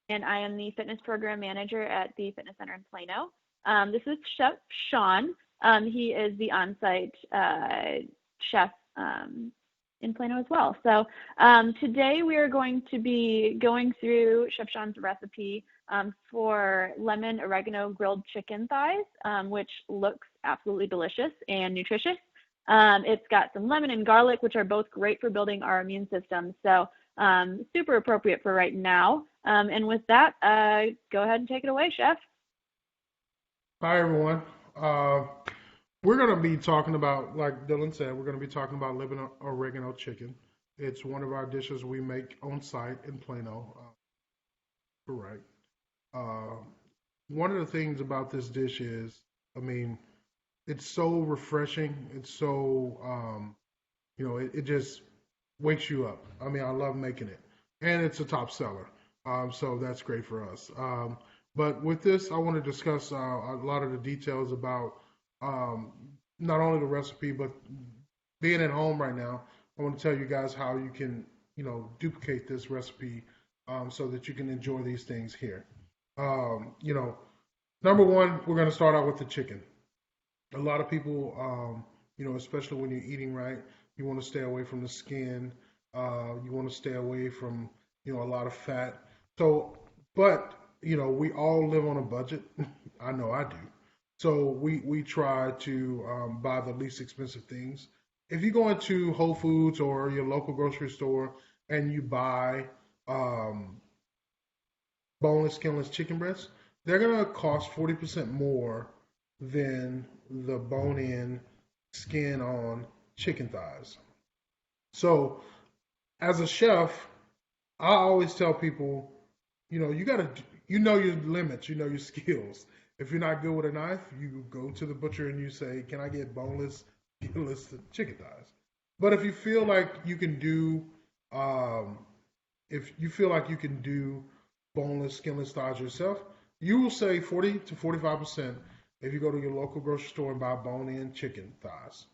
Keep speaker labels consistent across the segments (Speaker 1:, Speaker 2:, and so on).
Speaker 1: and I am the fitness program manager at the fitness center in Plano. This is Chef Sean. He is the on-site chef in Plano as well. So today we are going to be going through Chef Sean's recipe for lemon oregano grilled chicken thighs, which looks absolutely delicious and nutritious. It's got some lemon and garlic, which are both great for building our immune system. So super appropriate for right now. And with that, go ahead and take it away, Chef.
Speaker 2: Hi, everyone. We're going to be talking about, like Dylan said, we're going to be talking about lemon oregano chicken. It's one of our dishes we make on site in Plano. Correct. Uh, One of the things about this dish is, I mean, it's so refreshing. It's so, it just wakes you up. I mean, I love making it. And it's a top seller. So that's great for us. But with this, I want to discuss a lot of the details about um, not only the recipe, but being at home right now. I want to tell you guys how you can, duplicate this recipe so that you can enjoy these things here. Um, you know, Number one, we're going to start out with the chicken. A lot of people, especially when you're eating right, you want to stay away from the skin. You want to stay away from, a lot of fat. So, but, we all live on a budget. I know I do. So we try to buy the least expensive things. If you go into Whole Foods or your local grocery store and you buy um, boneless, skinless chicken breasts, they're going to cost 40% more than the bone-in, skin-on chicken thighs. So, as a chef, I always tell people, you got to, your limits, your skills. If you're not good with a knife, you go to the butcher and you say, "Can I get boneless, skinless chicken thighs?" But um, if you feel like you can do boneless, skinless thighs yourself, you will save 40 to 45% if you go to your local grocery store and buy bone-in chicken thighs.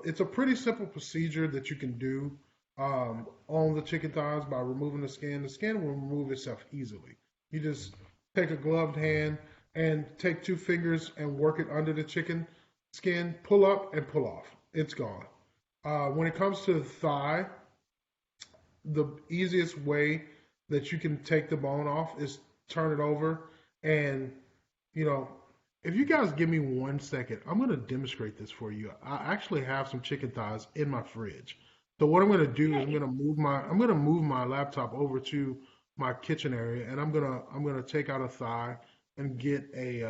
Speaker 2: It's a pretty simple procedure that you can do on the chicken thighs by removing the skin. The skin will remove itself easily. You just take a gloved hand and take two fingers and work it under the chicken skin, pull up and pull off. It's gone. When it comes to the thigh, the easiest way that you can take the bone off is turn it over and, you know, if you guys give me 1 second, I'm going to demonstrate this for you. I actually have some chicken thighs in my fridge. So what I'm going to do is
Speaker 1: Nice.
Speaker 2: I'm going to move my laptop over to my kitchen area, and I'm going to take out a thigh and get a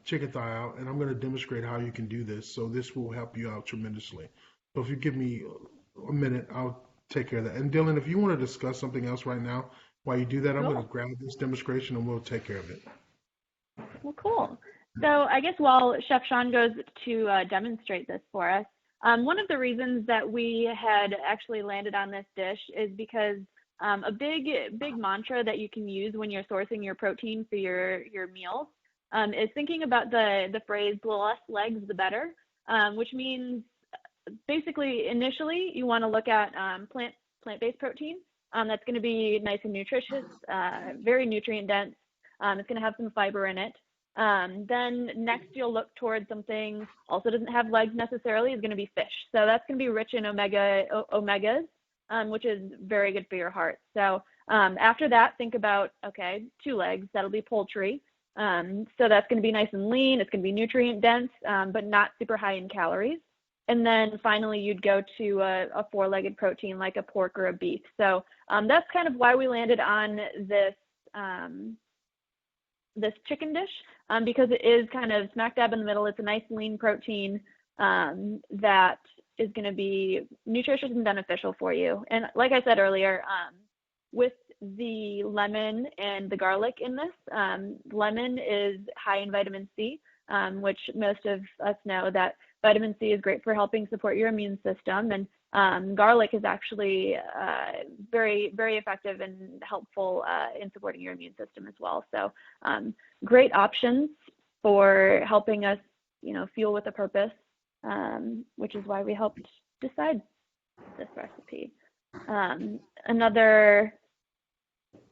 Speaker 2: chicken thigh out, and I'm going to demonstrate how you can do this. So this will help you out tremendously. So if you give me a minute, I'll take care of that. And Dylan, if you want to discuss something else right now while you do that, I'm going to
Speaker 1: Cool.
Speaker 2: grab this demonstration and we'll take care of it.
Speaker 1: Well, cool. So I guess while Chef Sean goes to demonstrate this for us, one of the reasons that we had actually landed on this dish is because a big mantra that you can use when you're sourcing your protein for your meals is thinking about the phrase "the less legs, the better," which means basically initially you want to look at plant-based protein that's going to be nice and nutritious, very nutrient dense. It's going to have some fiber in it. Then next you'll look towards something also doesn't have legs necessarily is going to be fish. So that's going to be rich in omegas, which is very good for your heart. So after that, think about, okay, 2 legs, that'll be poultry. So that's going to be nice and lean. It's going to be nutrient dense, but not super high in calories. And then finally, you'd go to a 4-legged protein like a pork or a beef. So that's kind of why we landed on this chicken dish, because it is kind of smack dab in the middle. It's a nice lean protein that is going to be nutritious and beneficial for you. And like I said earlier, with the lemon and the garlic in this, lemon is high in vitamin C, which most of us know that vitamin C is great for helping support your immune system. And garlic is actually very, very effective and helpful in supporting your immune system as well. So great options for helping us, fuel with a purpose, which is why we helped decide this recipe. Another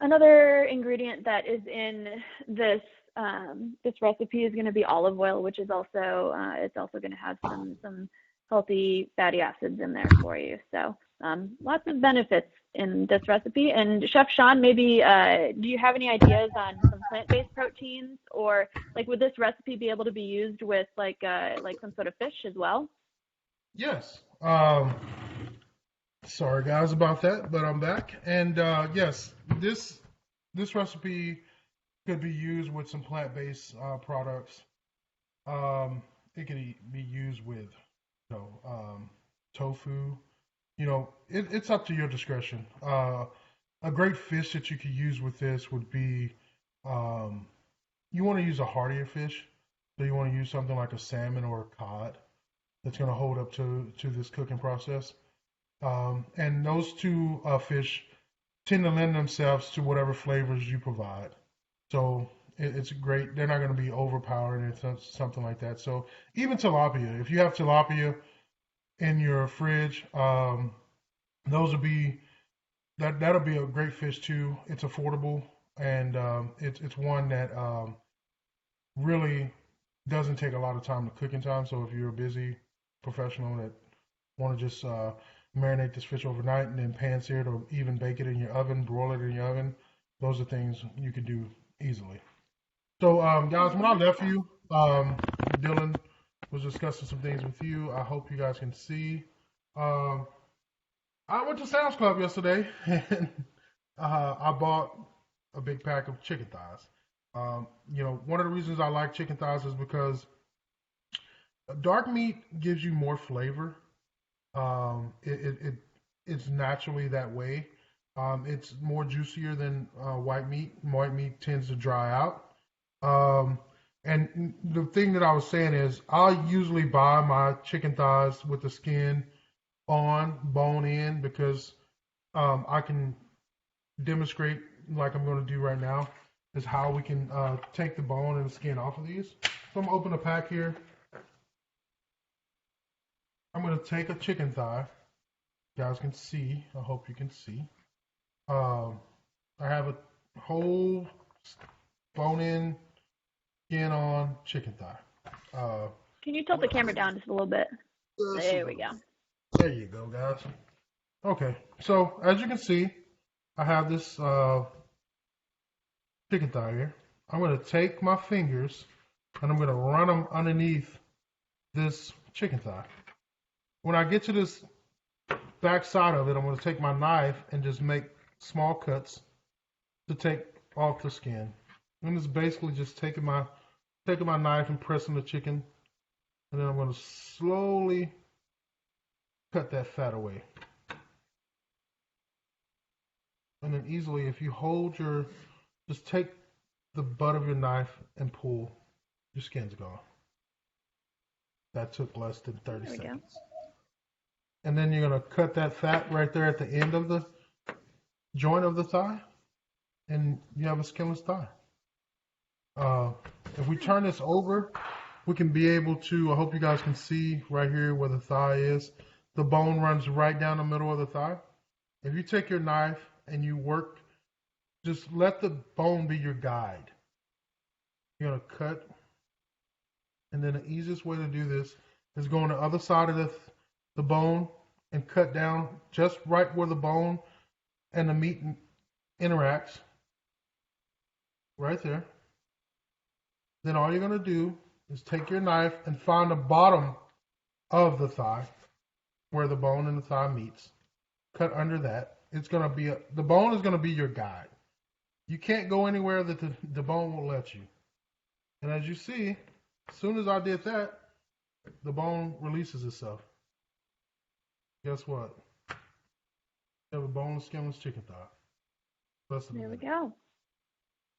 Speaker 1: Another ingredient that is in this this recipe is going to be olive oil, which is also it's also going to have some healthy fatty acids in there for you. So lots of benefits in this recipe. And Chef Sean, maybe do you have any ideas on some plant-based proteins, or like would this recipe be able to be used with like some sort of fish as well?
Speaker 2: Yes. Sorry guys about that, but I'm back. And yes, this recipe could be used with some plant-based products. It could be used with, tofu. It's up to your discretion. A great fish that you could use with this would be, um, you want to use a heartier fish. So you want to use something like a salmon or a cod that's going to hold up to this cooking process. And those two fish tend to lend themselves to whatever flavors you provide. So it's great. They're not going to be overpowering or something like that. So even tilapia, if you have tilapia in your fridge, those will be that'll be a great fish too. It's affordable and it's one that really doesn't take a lot of time to cooking time. So if you're a busy professional that want to just marinate this fish overnight and then pan sear it or even bake it in your oven, broil it in your oven, those are things you can do easily. So guys, when I left you, Dylan was discussing some things with you. I hope you guys can see. Um, I went to Sam's Club yesterday and I bought a big pack of chicken thighs. One of the reasons I like chicken thighs is because dark meat gives you more flavor. It's naturally that way. It's more juicier than white meat. White meat tends to dry out. Um, and the thing that I was saying is, I'll usually buy my chicken thighs with the skin on, bone in, because I can demonstrate, like I'm going to do right now, is how we can take the bone and the skin off of these. So I'm going to open a pack here. I'm going to take a chicken thigh. You guys can see. I hope you can see. I have a whole bone-in, skin-on chicken thigh.
Speaker 1: Can you tilt the camera down just a little bit? There we go.
Speaker 2: There you go, guys. Okay, so as you can see, I have this chicken thigh here. I'm going to take my fingers and I'm going to run them underneath this chicken thigh. When I get to this back side of it, I'm going to take my knife and just make small cuts to take off the skin. And it's basically just taking my knife and pressing the chicken, and then I'm going to slowly cut that fat away. And then easily, if you just take the butt of your knife and pull, your skin's gone. That took less than 30 seconds. Go. And then you're going to cut that fat right there at the end of the joint of the thigh, and you have a skinless thigh. If we turn this over, we can be able to, I hope you guys can see right here where the thigh is. The bone runs right down the middle of the thigh. If you take your knife and you work, just let the bone be your guide. You're going to cut, and then the easiest way to do this is go on the other side of the bone and cut down just right where the bone and the meat interacts, right there. Then all you're going to do is take your knife and find the bottom of the thigh where the bone and the thigh meets. Cut under that. It's going to be the bone is going to be your guide. You can't go anywhere that the bone will let you. And as you see, as soon as I did that, the bone releases itself. Guess what? You have a boneless, skinless chicken thigh.
Speaker 1: There we go.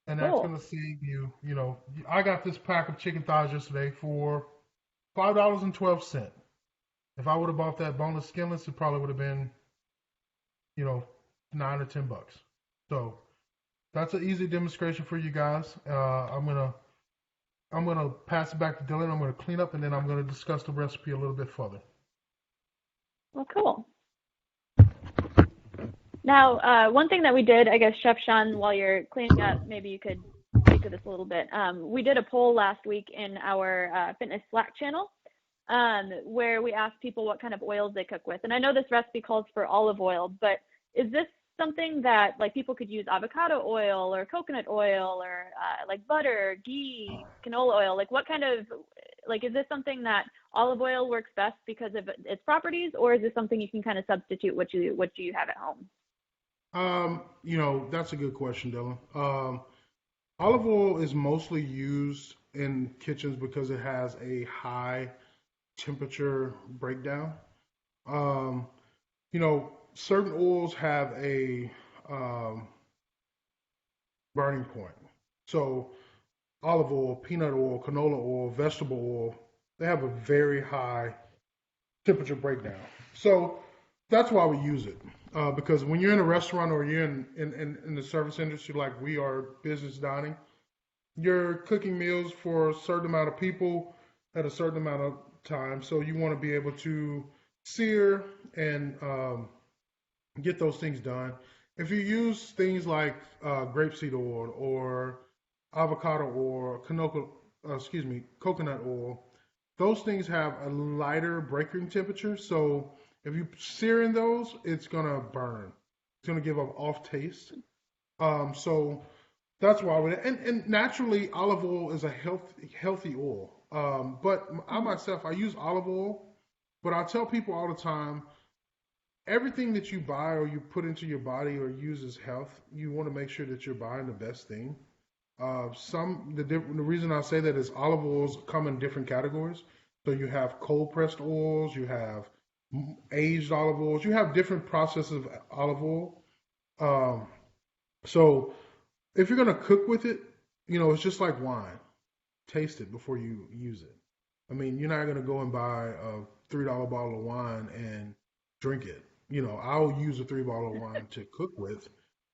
Speaker 2: And that's going to save you, I got this pack of chicken thighs yesterday for $5.12. If I would have bought that boneless, skinless, it probably would have been, $9 or $10. So that's an easy demonstration for you guys. I'm gonna pass it back to Dylan. I'm gonna clean up, and then I'm gonna discuss the recipe a little bit further.
Speaker 1: Well, cool. Now, one thing that we did, I guess, Chef Sean, while you're cleaning up, maybe you could speak to this a little bit. We did a poll last week in our fitness Slack channel where we asked people what kind of oils they cook with. And I know this recipe calls for olive oil, but is this something that like people could use avocado oil or coconut oil or like butter, ghee, canola oil? Like what kind of like is this something that olive oil works best because of its properties, or is this something you can kind of substitute what you have at home?
Speaker 2: That's a good question, Dylan. Olive oil is mostly used in kitchens because it has a high temperature breakdown. Um, Certain oils have a um, burning point. So olive oil, peanut oil, canola oil, vegetable oil, they have a very high temperature breakdown. So that's why we use it. Because when you're in a restaurant or you're in the service industry like we are, business dining, you're cooking meals for a certain amount of people at a certain amount of time. So you want to be able to sear and get those things done. If you use things like grapeseed oil or avocado oil, coconut oil, those things have a lighter breaking temperature. So if you sear in those, it's gonna burn. It's gonna give an off taste. So that's why and naturally olive oil is a healthy oil. But I
Speaker 1: Mm-hmm.
Speaker 2: myself I use olive oil, but I tell people all the time everything that you buy or you put into your body or use as health, you want to make sure that you're buying the best thing. The reason I say that is olive oils come in different categories. So you have cold pressed oils, you have aged olive oils, you have different processes of olive oil. Um, so if you're gonna cook with it, it's just like wine. Taste it before you use it. I mean, you're not gonna go and buy a $3 bottle of wine and drink it. I'll use a three bottle of wine to cook with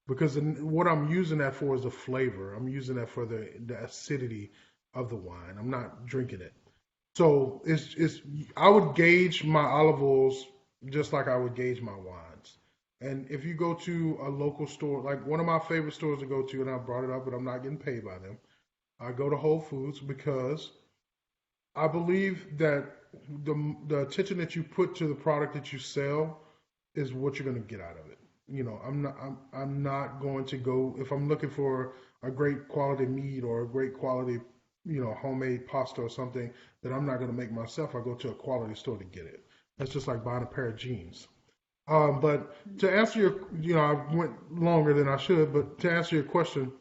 Speaker 2: because what I'm using that for is the flavor. I'm using that for the acidity of the wine. I'm not drinking it. So it's I would gauge my olive oils just like I would gauge my wines. And if you go to a local store, like one of my favorite stores to go to, and I brought it up, but I'm not getting paid by them. I go to Whole Foods because I believe that the attention that you put to the product that you sell is what you're going to get out of it. I'm not going to go if I'm looking for a great quality meat or a great quality, homemade pasta or something that I'm not going to make myself. I go to a quality store to get it. That's just like buying a pair of jeans. But to answer I went longer than I should, but to answer your question,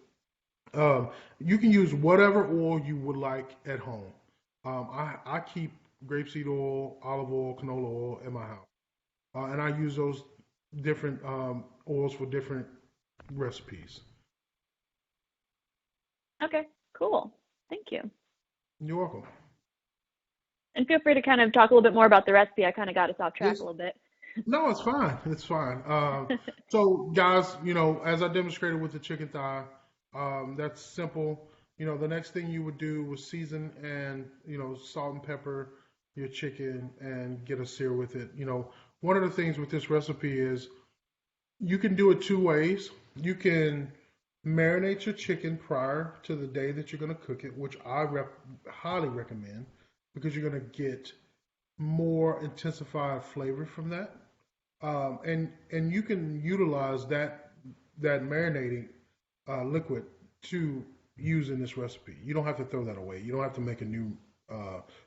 Speaker 2: you can use whatever oil you would like at home. I keep grapeseed oil, olive oil, canola oil in my house, and I use those different oils for different recipes.
Speaker 1: Okay, cool. Thank you.
Speaker 2: You're welcome.
Speaker 1: And feel free to kind of talk a little bit more about the recipe. I kind of got us off track a
Speaker 2: Yes.
Speaker 1: little bit.
Speaker 2: No, it's fine. It's fine. So, guys, as I demonstrated with the chicken thigh, that's simple. The next thing you would do was season and, salt and pepper your chicken and get a sear with it. One of the things with this recipe is you can do it two ways. You can marinate your chicken prior to the day that you're going to cook it, which highly recommend because you're going to get more intensified flavor from that. And you can utilize that marinating liquid to use in this recipe. You don't have to throw that away. You don't have to make a new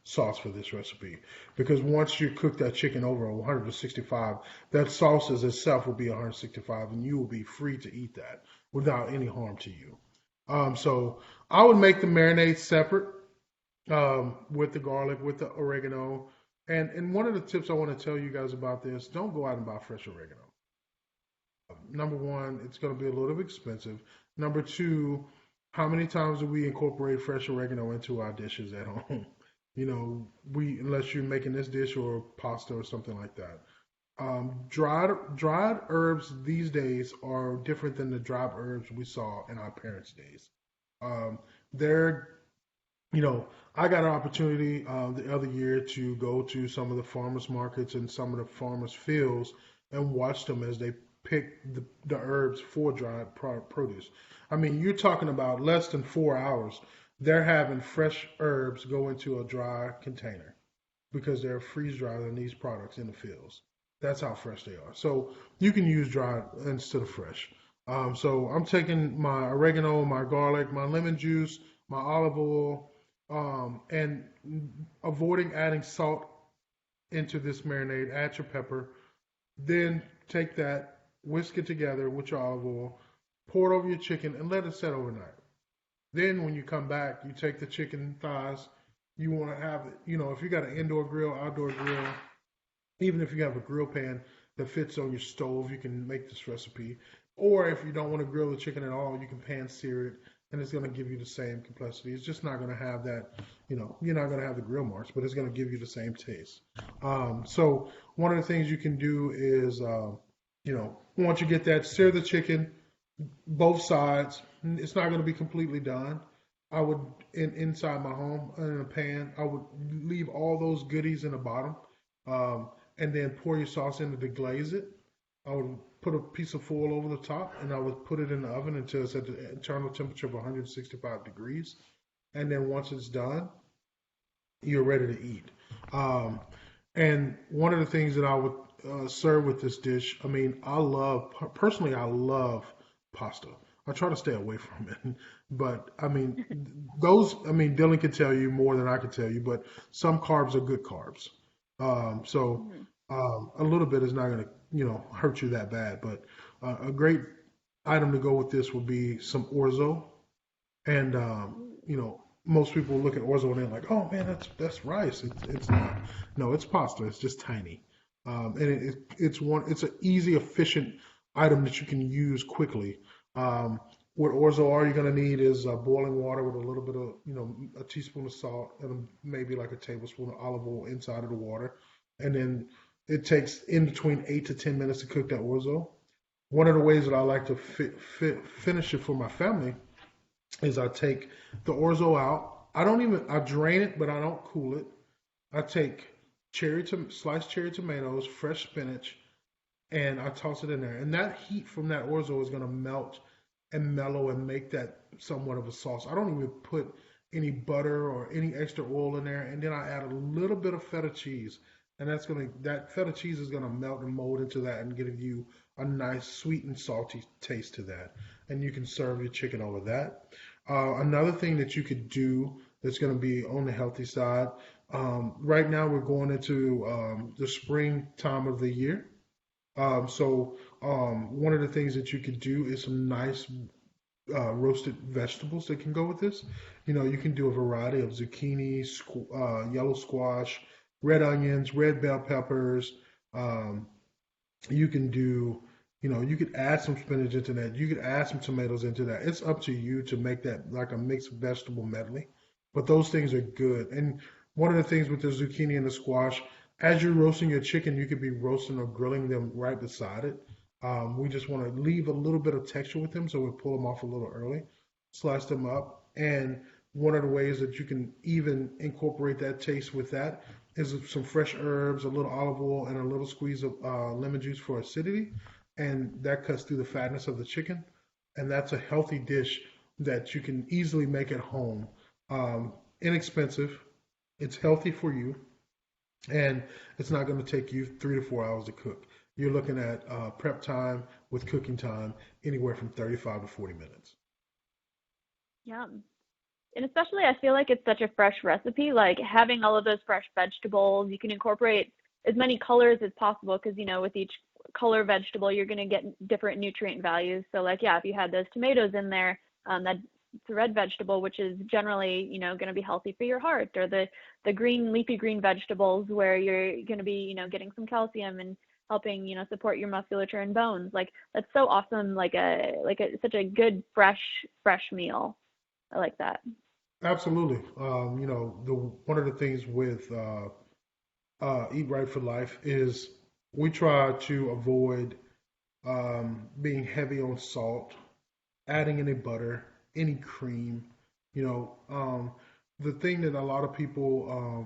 Speaker 2: sauce for this recipe because once you cook that chicken over 165, that sauce as itself will be 165, and you will be free to eat that without any harm to you. So I would make the marinade separate with the garlic, with the oregano. And one of the tips I want to tell you guys about this, don't go out and buy fresh oregano. Number one, it's going to be a little bit expensive. Number two, how many times do we incorporate fresh oregano into our dishes at home? We unless you're making this dish or pasta or something like that. Dried herbs these days are different than the dried herbs we saw in our parents' days. They're I got an opportunity the other year to go to some of the farmers markets and some of the farmers fields and watch them as they pick the herbs for dried produce. I mean, you're talking about less than 4 hours. They're having fresh herbs go into a dry container because they're freeze dried in these products in the fields. That's how fresh they are. So you can use dried instead of fresh. So I'm taking my oregano, my garlic, my lemon juice, my olive oil, and avoiding adding salt into this marinade. Add your pepper. Then take that, whisk it together with your olive oil, pour it over your chicken, and let it set overnight. Then when you come back, you take the chicken thighs. You want to have it, if you got an indoor grill, outdoor grill, even if you have a grill pan that fits on your stove, you can make this recipe. Or if you don't want to grill the chicken at all, you can pan sear it, and it's going to give you the same complexity. It's just not going to have that, you're not going to have the grill marks, but it's going to give you the same taste. So one of the things you can do is, once you get that, sear the chicken, both sides. It's not going to be completely done. I would, inside my home, in a pan, I would leave all those goodies in the bottom, and then pour your sauce in to glaze it. I would put a piece of foil over the top, and I would put it in the oven until it's at the internal temperature of 165 degrees. And then once it's done, you're ready to eat. And one of the things that I would serve with this dish, I mean, I love pasta. I try to stay away from it, but I mean, Dylan can tell you more than I can tell you, but some carbs are good carbs. So a little bit is not going to, hurt you that bad, but a great item to go with this would be some orzo. And, most people look at orzo and they're like, oh man, that's rice. It's not. No, it's pasta. It's just tiny. And it's an easy, efficient item that you can use quickly. What orzo all you're going to need is boiling water with a little bit of, a teaspoon of salt and maybe like a tablespoon of olive oil inside of the water. And then it takes in between 8 to 10 minutes to cook that orzo. One of the ways that I like to finish it for my family is I take the orzo out. I drain it, but I don't cool it. I take sliced cherry tomatoes, fresh spinach, and I toss it in there. And that heat from that orzo is going to melt and mellow and make that somewhat of a sauce. I don't even put any butter or any extra oil in there. And then I add a little bit of feta cheese. And that feta cheese is going to melt and mold into that and give you a nice sweet and salty taste to that. And you can serve your chicken over that. Another thing that you could do that's going to be on the healthy side, right now we're going into the spring time of the year. So one of the things that you could do is some nice roasted vegetables that can go with this. You can do a variety of zucchini, yellow squash, red onions, red bell peppers. You can do, you could add some spinach into that. You could add some tomatoes into that. It's up to you to make that like a mixed vegetable medley. But those things are good. And one of the things with the zucchini and the squash, as you're roasting your chicken, you could be roasting or grilling them right beside it. We just want to leave a little bit of texture with them, so we pull them off a little early, slice them up. And one of the ways that you can even incorporate that taste with that is some fresh herbs, a little olive oil, and a little squeeze of lemon juice for acidity. And that cuts through the fatness of the chicken. And that's a healthy dish that you can easily make at home. Inexpensive. It's healthy for you. And it's not going to take you 3 to 4 hours to cook. You're looking at prep time with cooking time anywhere from 35 to 40 minutes.
Speaker 1: Yeah. And especially, I feel like it's such a fresh recipe, like having all of those fresh vegetables. You can incorporate as many colors as possible because, with each color vegetable, you're going to get different nutrient values. So like, yeah, if you had those tomatoes in there, that's a red vegetable, which is generally, going to be healthy for your heart, or the green, leafy green vegetables where you're going to be, getting some calcium and helping, support your musculature and bones. Like, that's so awesome. Such a good, fresh meal. I like that.
Speaker 2: Absolutely. One of the things with Eat Right for Life is we try to avoid being heavy on salt, adding any butter, any cream. The thing that a lot of people,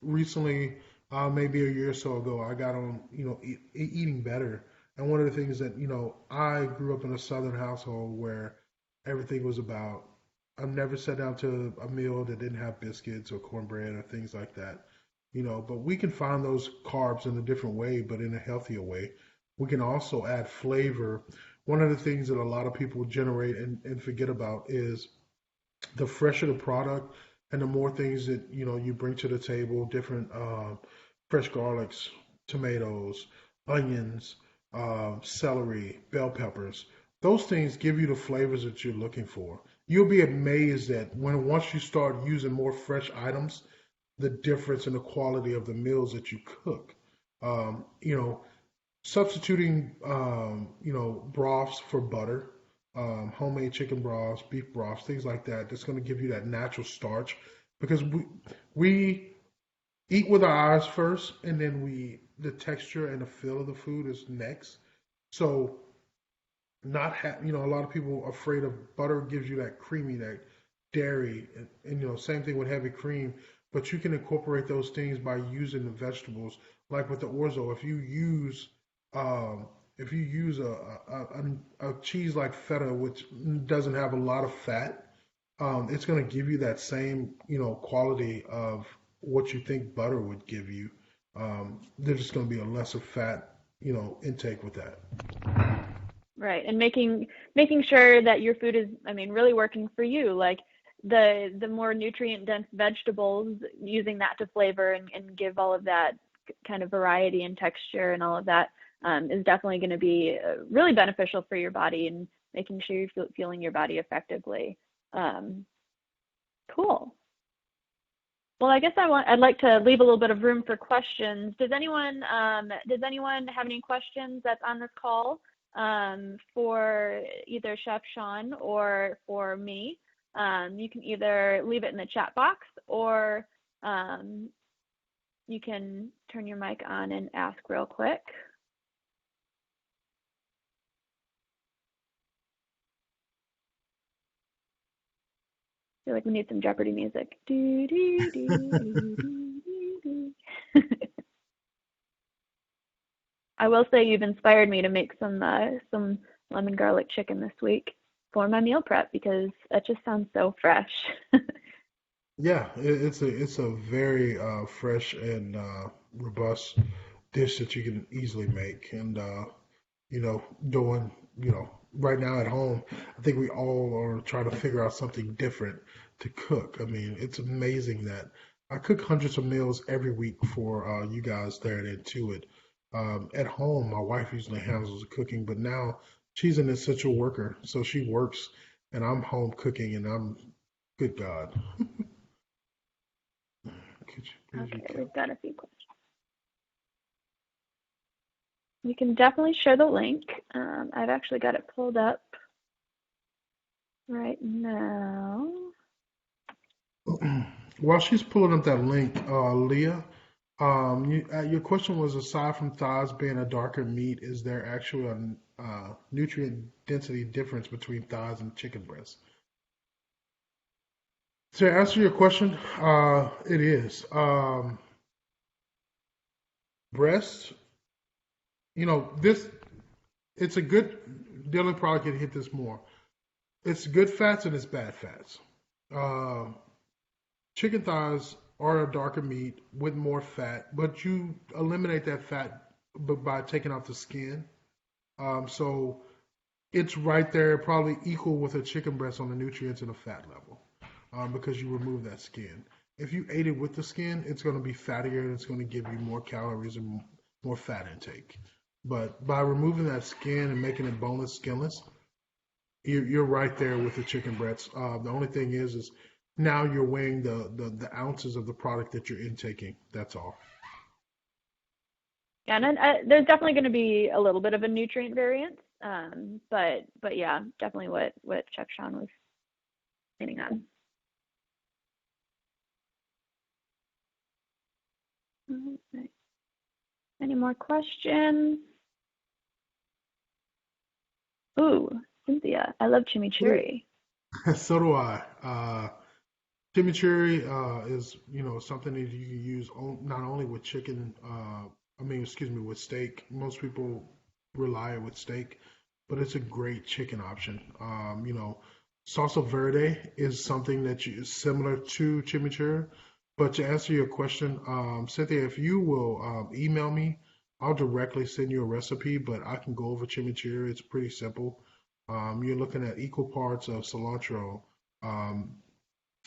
Speaker 2: recently, maybe a year or so ago, I got on, eating better, And one of the things that, I grew up in a Southern household where everything was about, I've never sat down to a meal that didn't have biscuits or cornbread or things like that. But we can find those carbs in a different way, but in a healthier way. We can also add flavor. One of the things that a lot of people generate and forget about is the fresher the product and the more things that you bring to the table, different fresh garlics, tomatoes, onions, celery, bell peppers. Those things give you the flavors that you're looking for. You'll be amazed that once you start using more fresh items, the difference in the quality of the meals that you cook. Um, you know, Substituting broths for butter, homemade chicken broths, beef broths, things like that. That's going to give you that natural starch because we eat with our eyes first, and then the texture and the feel of the food is next. So not a lot of people are afraid of butter gives you that creamy, that dairy, and same thing with heavy cream. But you can incorporate those things by using the vegetables, like with the orzo. Um, if you use a cheese like feta, which doesn't have a lot of fat, it's going to give you that same quality of what you think butter would give you. There's just going to be a lesser fat intake with that.
Speaker 1: Right. And making sure that your food is, I mean, really working for you. Like the more nutrient dense vegetables, using that to flavor and give all of that kind of variety and texture and all of that is definitely going to be really beneficial for your body and making sure you're fueling your body effectively. Um, cool. Well, I guess I'd like to leave a little bit of room for questions. Does anyone have any questions that's on this call for either Chef Sean or for me? You can either leave it in the chat box or um, you can turn your mic on and ask real quick. I feel like we need some Jeopardy music. Do, do, do, do, do, do, do. I will say you've inspired me to make some lemon garlic chicken this week for my meal prep because that just sounds so fresh.
Speaker 2: Yeah, it's a very fresh and robust dish that you can easily make, and doing right now at home, I think we all are trying to figure out something different to cook. I mean, it's amazing that I cook hundreds of meals every week for you guys there at Intuit. At home, my wife usually handles the cooking, but now she's an essential worker, so she works, and I'm home cooking, and good God. Could you please
Speaker 1: Okay,
Speaker 2: recap?
Speaker 1: we've got a few questions. You can definitely share the link. I've actually got it pulled up right now.
Speaker 2: While she's pulling up that link, Leah, your question was aside from thighs being a darker meat, is there actually a nutrient density difference between thighs and chicken breasts? To answer your question, it is. Breast, this, it's a good, Dylan probably could hit this more. It's good fats and it's bad fats. Uh, Chicken thighs are a darker meat with more fat, but you eliminate that fat by taking off the skin. So it's right there, probably equal with a chicken breast on the nutrients and the fat level, because you remove that skin. If you ate it with the skin, it's going to be fattier and it's going to give you more calories and more fat intake. But by removing that skin and making it boneless, skinless, you're right there with the chicken breasts. The only thing is now you're weighing the ounces of the product that you're intaking. That's all.
Speaker 1: Yeah, and then, there's definitely going to be a little bit of a nutrient variance, but yeah, definitely what Chef Sean was hitting on. Okay. Any more questions? Ooh, Cynthia, I love chimichurri.
Speaker 2: So do I. Chimichurri is something that you can use not only with chicken. I mean, excuse me, with steak. Most people rely it with steak, but it's a great chicken option. Salsa verde is something that is similar to chimichurri. But to answer your question, Cynthia, if you will email me, I'll directly send you a recipe, but I can go over chimichurri. It's pretty simple. You're looking at equal parts of cilantro, um,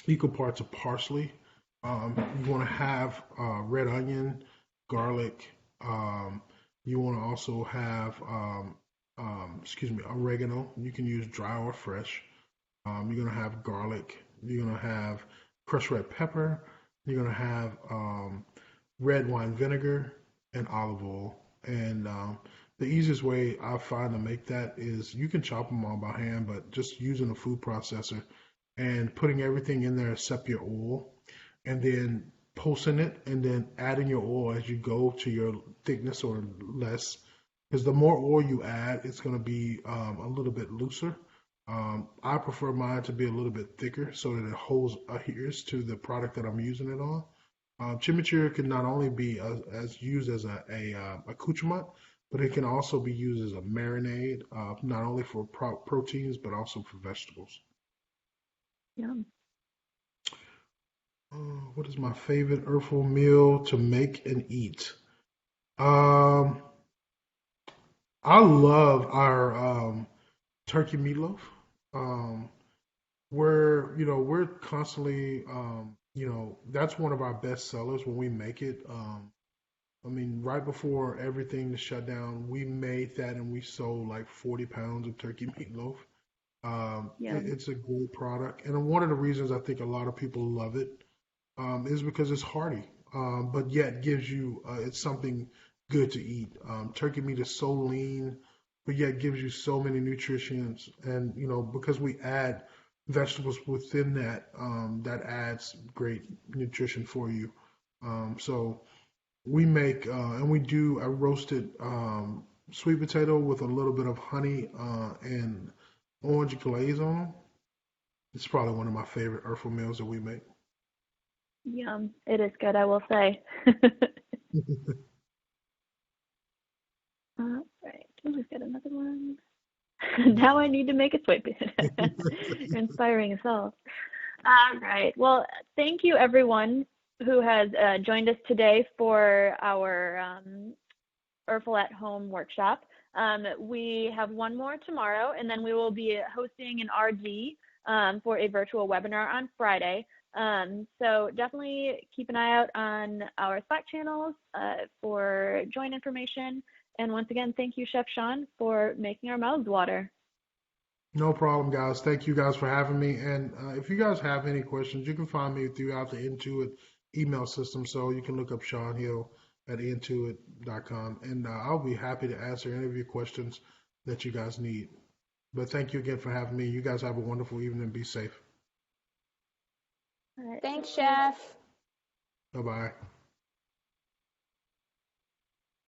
Speaker 2: equal parts of parsley. You want to have red onion, garlic. Um, you want to also have, oregano. You can use dry or fresh. You're gonna have garlic. You're gonna have crushed red pepper. You're gonna have red wine vinegar and olive oil. And the easiest way I find to make that is you can chop them all by hand, but just using a food processor and putting everything in there except your oil, and then pulsing it, and then adding your oil as you go to your thickness or less. Because the more oil you add, it's going to be a little bit looser. I prefer mine to be a little bit thicker so that it holds adheres to the product that I'm using it on. Chimichurri can not only be as used as a accoutrement, but it can also be used as a marinade, not only for proteins but also for vegetables.
Speaker 1: Yeah.
Speaker 2: What is my favorite herbal meal to make and eat? Um, I love our turkey meatloaf. Um, we're constantly, that's one of our best sellers when we make it. I mean, right before everything shut down, we made that and we sold like 40 pounds of turkey meatloaf.
Speaker 1: Yeah.
Speaker 2: It's a great product, and one of the reasons I think a lot of people love it is because it's hearty, but yet gives you it's something good to eat. Turkey meat is so lean, but yet gives you so many nutrients, and because we add vegetables within that, that adds great nutrition for you. So we make and we do a roasted sweet potato with a little bit of honey and orange glaze on them. It's probably one of my favorite herbal meals that we make.
Speaker 1: Yum. It is good, I will say. All right. We've got another one. Now I need to make a sweet potato. Inspiring as all. All right. Well, thank you everyone who has joined us today for our Urfel at Home workshop. We have one more tomorrow, and then we will be hosting an RD for a virtual webinar on Friday. So definitely keep an eye out on our Slack channels for join information. And once again, thank you, Chef Sean, for making our mouths water.
Speaker 2: No problem, guys. Thank you guys for having me. And if you guys have any questions, you can find me throughout the Intuit email system. So you can look up Sean Hill at intuit.com, and I'll be happy to answer any of your questions that you guys need. But thank you again for having me. You guys have a wonderful evening. Be safe.
Speaker 1: All right.
Speaker 3: Thanks, Chef.
Speaker 2: Bye bye.